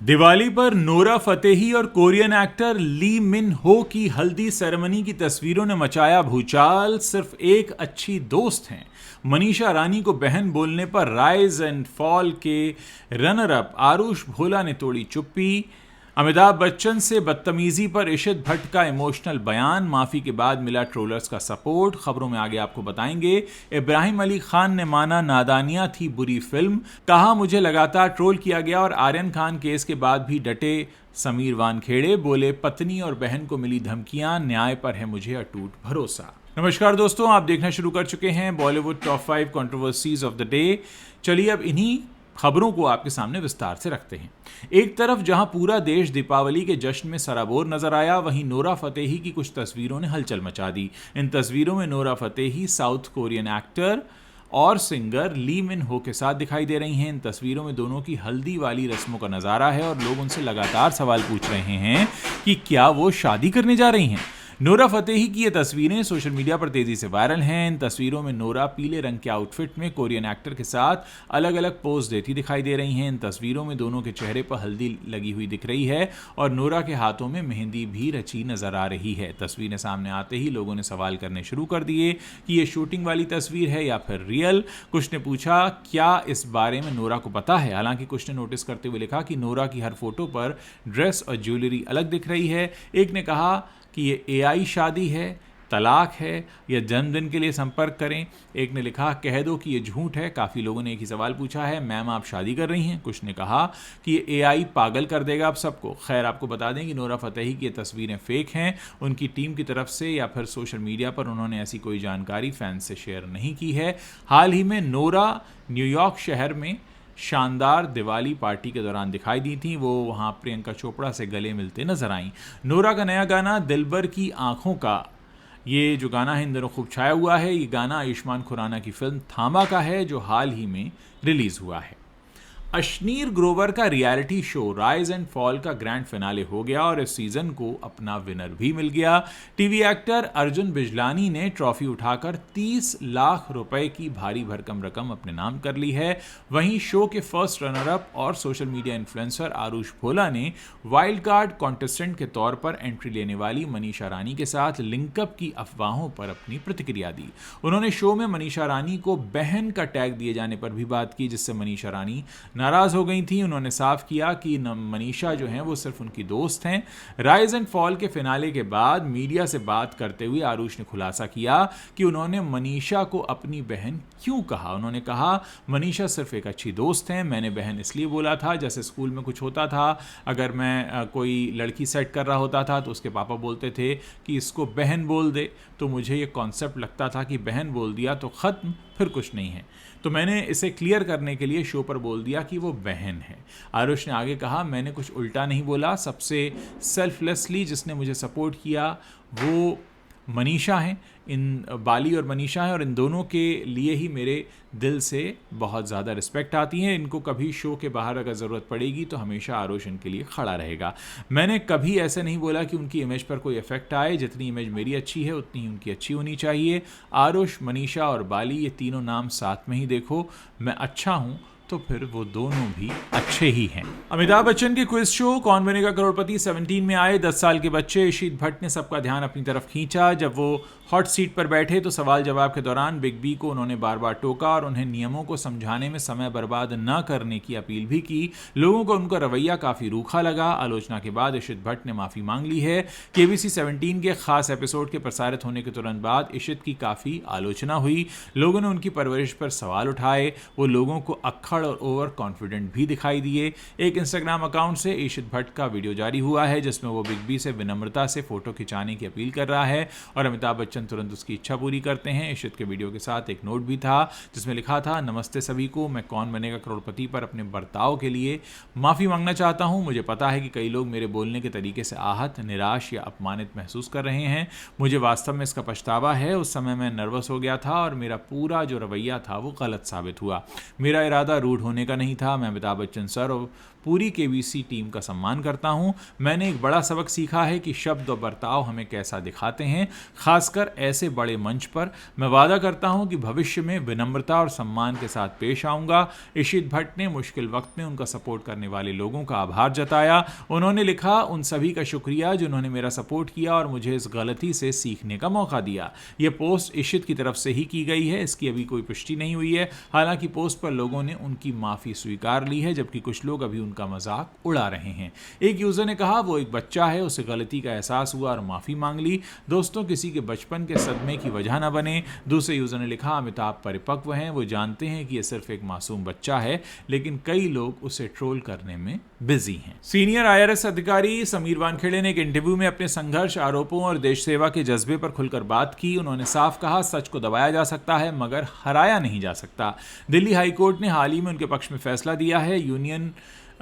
दिवाली पर Nora Fatehi और Korean actor ली मिन हो की हल्दी सेरेमनी की तस्वीरों ने मचाया भूचाल। सिर्फ एक अच्छी दोस्त हैं। मनीषा रानी को बहन बोलने पर राइज एंड फॉल के रनर अप आरुष भोला ने तोड़ी चुप्पी। अमिताभ बच्चन से बदतमीजी पर इशित भट्ट का इमोशनल बयान। माफी के बाद मिला ट्रोलर्स का सपोर्ट। खबरों में आगे आपको बताएंगे। इब्राहिम अली खान ने माना नादानियां थी बुरी फिल्म। कहा मुझे लगातार ट्रोल किया गया और आर्यन खान केस के बाद भी डटे समीर वानखेड़े। बोले पत्नी और बहन को मिली धमकियां, न्याय पर है मुझे अटूट भरोसा। नमस्कार दोस्तों, आप देखना शुरू कर चुके हैं Bollywood top 5 controversies of the day. चलिए अब इन्हीं खबरों को आपके सामने विस्तार से रखते हैं। एक तरफ जहां पूरा देश दीपावली के जश्न में सराबोर नजर आया, वहीं नोरा फतेही की कुछ तस्वीरों ने हलचल मचा दी। इन तस्वीरों में Nora Fatehi south Korean actor और सिंगर ली मिन हो के साथ दिखाई दे रही हैं। इन तस्वीरों में दोनों की हल्दी वाली रस्मों का नजारा है और लोग उनसे लगातार सवाल पूछ रहे हैं कि क्या वो शादी करने जा रही हैं। नोरा फतेही की ये तस्वीरें सोशल मीडिया पर तेजी से वायरल हैं। इन तस्वीरों में नोरा पीले रंग के आउटफिट में कोरियन एक्टर के साथ अलग अलग पोज देती दिखाई दे रही हैं। इन तस्वीरों में दोनों के चेहरे पर हल्दी लगी हुई दिख रही है और नोरा के हाथों में मेहंदी भी रची नजर आ रही है। तस्वीरें सामने आते ही लोगों ने सवाल करने शुरू कर दिए कि ये शूटिंग वाली तस्वीर है या फिर रियल। कुछ ने पूछा क्या इस बारे में नोरा को पता है। हालांकि कुछ ने नोटिस करते हुए लिखा कि नोरा की हर फोटो पर ड्रेस और ज्वेलरी अलग दिख रही है। एक ने कहा कि ये एआई शादी है, तलाक है या जन्मदिन के लिए संपर्क करें। एक ने लिखा कह दो कि ये झूठ है। काफ़ी लोगों ने एक ही सवाल पूछा है, मैम आप शादी कर रही हैं। कुछ ने कहा कि ये एआई पागल कर देगा आप सबको। खैर आपको बता दें कि नोरा फतेही की ये तस्वीरें फेक हैं। उनकी टीम की तरफ से या फिर सोशल मीडिया पर उन्होंने ऐसी कोई जानकारी फैंस से शेयर नहीं की है। हाल ही में नोरा न्यूयॉर्क शहर में शानदार दिवाली पार्टी के दौरान दिखाई दी थी। वो वहां प्रियंका चोपड़ा से गले मिलते नजर आईं। नोरा का नया गाना दिलबर की आंखों का, ये जो गाना है इन दिनों खूब छाया हुआ है। ये गाना आयुष्मान खुराना की फिल्म थामा का है जो हाल ही में रिलीज हुआ है। अश्नीर ग्रोवर का reality show rise and fall का ग्रैंड फिनाले हो गया और इस सीजन को अपना विनर भी मिल गया। टीवी एक्टर अर्जुन बिजलानी ने ट्रॉफी उठाकर 30 लाख रुपए की भारी भरकम रकम अपने नाम कर ली है। वहीं शो के फर्स्ट रनर अप और सोशल मीडिया इन्फ्लुएंसर आरुष भोला ने वाइल्ड कार्ड कॉन्टेस्टेंट के तौर पर एंट्री लेने वाली मनीषा रानी के साथ लिंकअप की अफवाहों पर अपनी प्रतिक्रिया दी। उन्होंने शो में मनीषा रानी को बहन का टैग दिए जाने पर भी बात की, जिससे मनीषा रानी नाराज हो गई थी। उन्होंने साफ किया कि मनीषा जो हैं वो सिर्फ उनकी दोस्त हैं। राइज एंड फॉल के फिनाले के बाद मीडिया से बात करते हुए आरुष ने खुलासा किया कि उन्होंने मनीषा को अपनी बहन क्यों कहा। उन्होंने कहा मनीषा सिर्फ एक अच्छी दोस्त हैं। मैंने बहन इसलिए बोला था जैसे स्कूल में कुछ होता था, अगर मैं कोई लड़की सेट कर रहा होता था तो उसके पापा बोलते थे कि इसको बहन बोल दे, तो मुझे ये कॉन्सेप्ट लगता था कि बहन बोल दिया तो ख़त्म, फिर कुछ नहीं है। तो मैंने इसे क्लियर करने के लिए शो पर बोल दिया कि वो बहन है। आरुष ने आगे कहा मैंने कुछ उल्टा नहीं बोला। सबसे सेल्फलेसली जिसने मुझे सपोर्ट किया वो मनीषा हैं, इन बाली और मनीषा हैं, और इन दोनों के लिए ही मेरे दिल से बहुत ज़्यादा रिस्पेक्ट आती है। इनको कभी शो के बाहर अगर ज़रूरत पड़ेगी तो हमेशा आरुष इनके लिए खड़ा रहेगा। मैंने कभी ऐसे नहीं बोला कि उनकी इमेज पर कोई इफेक्ट आए। जितनी इमेज मेरी अच्छी है उतनी ही उनकी अच्छी होनी चाहिए। आरुष, मनीषा और बाली, ये तीनों नाम साथ में ही देखो। मैं अच्छा हूँ तो फिर वो दोनों भी अच्छे ही हैं। अमिताभ बच्चन के क्विज शो कौन बनेगा करोड़पति 17 में आए 10 साल के बच्चे इशित भट्ट ने सबका ध्यान अपनी तरफ खींचा। जब वो हॉट सीट पर बैठे तो सवाल जवाब के दौरान बिग बी को उन्होंने बार बार टोका और उन्हें नियमों को समझाने में समय बर्बाद न करने की अपील भी की। लोगों को उनका रवैया काफ़ी रूखा लगा। आलोचना के बाद इशित भट्ट ने माफ़ी मांग ली है। केबीसी 17 के खास एपिसोड के प्रसारित होने के तुरंत बाद इशित की काफ़ी आलोचना हुई। लोगों ने उनकी परवरिश पर सवाल उठाए। वो लोगों को अक्खड़ और ओवर कॉन्फिडेंट भी दिखाई दिए। एक इंस्टाग्राम अकाउंट से इशित भट्ट का वीडियो जारी हुआ है जिसमें वो बिग बी से विनम्रता से फोटो खिंचाने की अपील कर रहा है और अमिताभ बच्चन तुरंत उसकी इच्छा पूरी करते हैं। इशित के वीडियो के साथ एक नोट भी था जिसमें लिखा था नमस्ते सभी को, मैं कौन बनेगा करोड़पति पर अपने बर्ताव के लिए माफ़ी मांगना चाहता हूं। मुझे पता है कि कई लोग मेरे बोलने के तरीके से आहत, निराश या अपमानित महसूस कर रहे हैं। मुझे वास्तव में इसका पछतावा है। उस समय मैं नर्वस हो गया था और मेरा पूरा जो रवैया था वो गलत साबित हुआ। मेरा इरादा आरूढ़ होने का नहीं था। मैं अमिताभ बच्चन सर और पूरी केबीसी टीम का सम्मान करता हूं। मैंने एक बड़ा सबक सीखा है कि शब्द और बर्ताव हमें कैसा दिखाते हैं, खासकर ऐसे बड़े मंच पर। मैं वादा करता हूं कि भविष्य में विनम्रता और सम्मान के साथ पेश आऊंगा। इशित भट्ट ने मुश्किल वक्त में उनका सपोर्ट करने वाले लोगों का आभार जताया। उन्होंने लिखा, उन सभी का शुक्रिया जिन्होंने मेरा सपोर्ट किया और मुझे इस गलती से सीखने का मौका दिया। यह पोस्ट इशित की तरफ से ही की गई है, इसकी अभी कोई पुष्टि नहीं हुई है। हालांकि पोस्ट पर लोगों ने उनकी माफ़ी स्वीकार ली है, जबकि कुछ लोग अभी उनका मजाक उड़ा रहे हैं। एक यूजर ने कहा, वो एक बच्चा है, उसे गलती का एहसास हुआ और माफ़ी मांग ली। दोस्तों, किसी के बचपन के सदमे की वजह न बने। दूसरे यूजर ने लिखा, अमिताभ परिपक्व हैं, वो जानते हैं कि यह सिर्फ एक मासूम बच्चा है, लेकिन कई लोग उसे ट्रोल करने में बिजी हैं। सीनियर IRS अधिकारी समीर वानखेड़े ने एक इंटरव्यू में अपने संघर्ष, आरोपों और देश सेवा के जज्बे पर खुलकर बात की। उन्होंने साफ कहा, सच को दबाया जा सकता है मगर हराया नहीं जा सकता। दिल्ली हाई कोर्ट ने हाल ही में उनके पक्ष में फैसला दिया है। यूनियन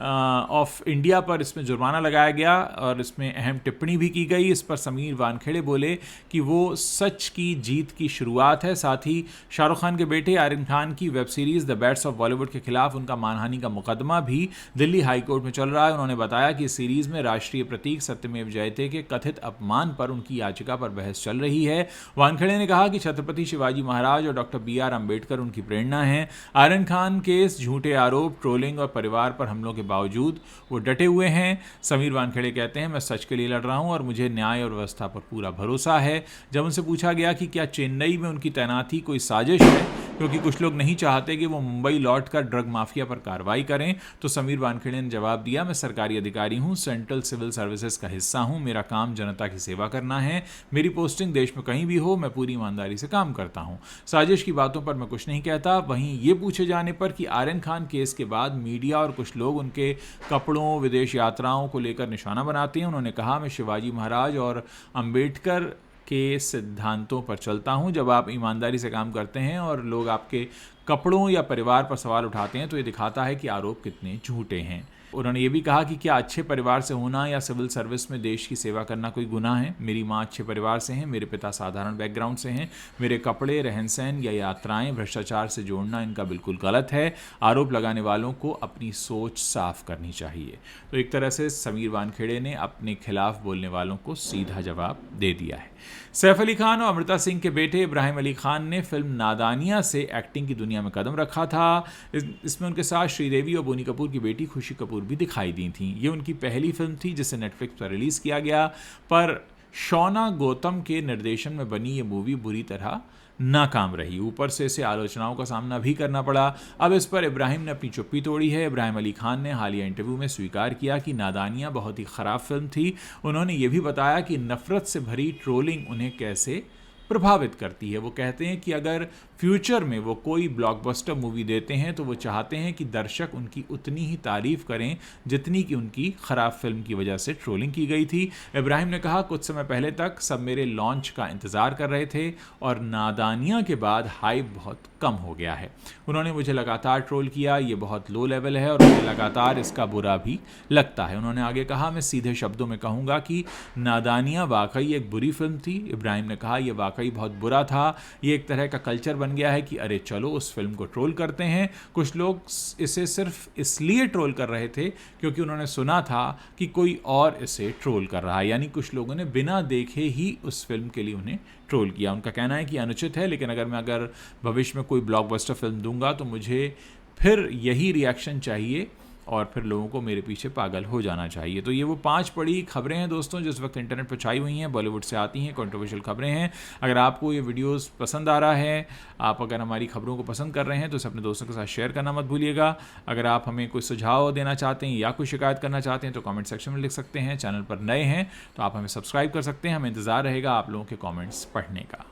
ऑफ इंडिया पर इसमें जुर्माना लगाया गया और इसमें अहम टिप्पणी भी की गई। इस पर समीर वानखेड़े बोले कि वो सच की जीत की शुरुआत है। साथ ही शाहरुख खान के बेटे आर्यन खान की web series the bats of Bollywood के खिलाफ उनका मानहानि का मुकदमा भी दिल्ली हाई कोर्ट में चल रहा है। उन्होंने बताया कि इस सीरीज में राष्ट्रीय प्रतीक सत्यमेव जयते के कथित अपमान पर उनकी याचिका पर बहस चल रही है। वानखेड़े ने कहा कि छत्रपति शिवाजी महाराज और डॉक्टर BR अम्बेडकर उनकी प्रेरणा है। आर्यन खान केस, झूठे आरोप, ट्रोलिंग और परिवार पर हमलों के बावजूद वो डटे हुए हैं। समीर वानखेड़े कहते हैं, मैं सच के लिए लड़ रहा हूं और मुझे न्याय और व्यवस्था पर पूरा भरोसा है। जब उनसे पूछा गया कि क्या चेन्नई में उनकी तैनाती कोई साजिश है, क्योंकि कुछ लोग नहीं चाहते कि वो मुंबई लौटकर ड्रग माफिया पर कार्रवाई करें, तो समीर वानखेड़े ने जवाब दिया, मैं सरकारी अधिकारी हूं, सेंट्रल सिविल सर्विसेज का हिस्सा हूं, मेरा काम जनता की सेवा करना है। मेरी पोस्टिंग देश में कहीं भी हो, मैं पूरी ईमानदारी से काम करता हूं। साजिश की बातों पर मैं कुछ नहीं कहता। वहीं ये पूछे जाने पर कि आर्यन खान केस के बाद मीडिया और कुछ लोग उनके कपड़ों, विदेश यात्राओं को लेकर निशाना बनाते हैं, उन्होंने कहा, मैं शिवाजी महाराज और अंबेडकर के सिद्धांतों पर चलता हूं। जब आप ईमानदारी से काम करते हैं और लोग आपके कपड़ों या परिवार पर सवाल उठाते हैं तो ये दिखाता है कि आरोप कितने झूठे हैं। उन्होंने ये भी कहा कि क्या अच्छे परिवार से होना या सिविल सर्विस में देश की सेवा करना कोई गुनाह है? मेरी माँ अच्छे परिवार से हैं, मेरे पिता साधारण बैकग्राउंड से हैं, मेरे कपड़े, रहन सहन या यात्राएं भ्रष्टाचार से जोड़ना इनका बिल्कुल गलत है। आरोप लगाने वालों को अपनी सोच साफ करनी चाहिए। तो एक तरह से समीर वानखेड़े ने अपने खिलाफ बोलने वालों को सीधा जवाब दे दिया है। सैफ अली खान और अमृता सिंह के बेटे इब्राहिम अली खान ने फिल्म नादानिया से एक्टिंग की दुनिया में कदम रखा था। इसमें उनके साथ श्रीदेवी और बोनी कपूर की बेटी खुशी कपूर भी दिखाई दी थी। ये उनकी पहली फिल्म थी जिसे नेटफ्लिक्स पर रिलीज किया गया, पर शौना गौतम के निर्देशन में बनी ये मूवी बुरी तरह नाकाम रही। ऊपर से इसे आलोचनाओं का सामना भी करना पड़ा। अब इस पर इब्राहिम ने अपनी चुप्पी तोड़ी है। इब्राहिम अली खान ने हालिया इंटरव्यू में स्वीकार किया कि नादानिया बहुत ही ख़राब फिल्म थी। उन्होंने ये भी बताया कि नफ़रत से भरी ट्रोलिंग उन्हें कैसे प्रभावित करती है। वो कहते हैं कि अगर फ्यूचर में वो कोई ब्लॉकबस्टर मूवी देते हैं तो वो चाहते हैं कि दर्शक उनकी उतनी ही तारीफ करें जितनी कि उनकी ख़राब फिल्म की वजह से ट्रोलिंग की गई थी। इब्राहिम ने कहा, कुछ समय पहले तक सब मेरे लॉन्च का इंतज़ार कर रहे थे और नादानिया के बाद हाइप बहुत कम हो गया है। उन्होंने मुझे लगातार ट्रोल किया, ये बहुत लो लेवल है और मुझे लगातार इसका बुरा भी लगता है। उन्होंने आगे कहा, मैं सीधे शब्दों में कहूँगा कि नादानिया वाकई एक बुरी फिल्म थी। इब्राहिम ने कहा, यह वाकई बहुत बुरा था। ये एक तरह का कल्चर बन गया है कि अरे चलो उस फिल्म को ट्रोल करते हैं। कुछ लोग इसे सिर्फ इसलिए ट्रोल कर रहे थे क्योंकि उन्होंने सुना था कि कोई और इसे ट्रोल कर रहा है, यानी कुछ लोगों ने बिना देखे ही उस फिल्म के लिए उन्हें ट्रोल किया। उनका कहना है कि अनुचित है, लेकिन अगर भविष्य में कोई ब्लॉकबस्टर फिल्म दूंगा तो मुझे फिर यही रिएक्शन चाहिए और फिर लोगों को मेरे पीछे पागल हो जाना चाहिए। तो ये वो 5 बड़ी खबरें हैं दोस्तों जो इस वक्त इंटरनेट पर छाई हुई हैं, बॉलीवुड से आती हैं, कंट्रोवर्शियल खबरें हैं। अगर आपको ये वीडियोस पसंद आ रहा है, आप अगर हमारी खबरों को पसंद कर रहे हैं तो इसे अपने दोस्तों के साथ शेयर करना मत भूलिएगा। अगर आप हमें कोई सुझाव देना चाहते हैं या कोई शिकायत करना चाहते हैं तो कमेंट सेक्शन में लिख सकते हैं। चैनल पर नए हैं तो आप हमें सब्सक्राइब कर सकते हैं। हमें इंतज़ार रहेगा आप लोगों के कॉमेंट्स पढ़ने का।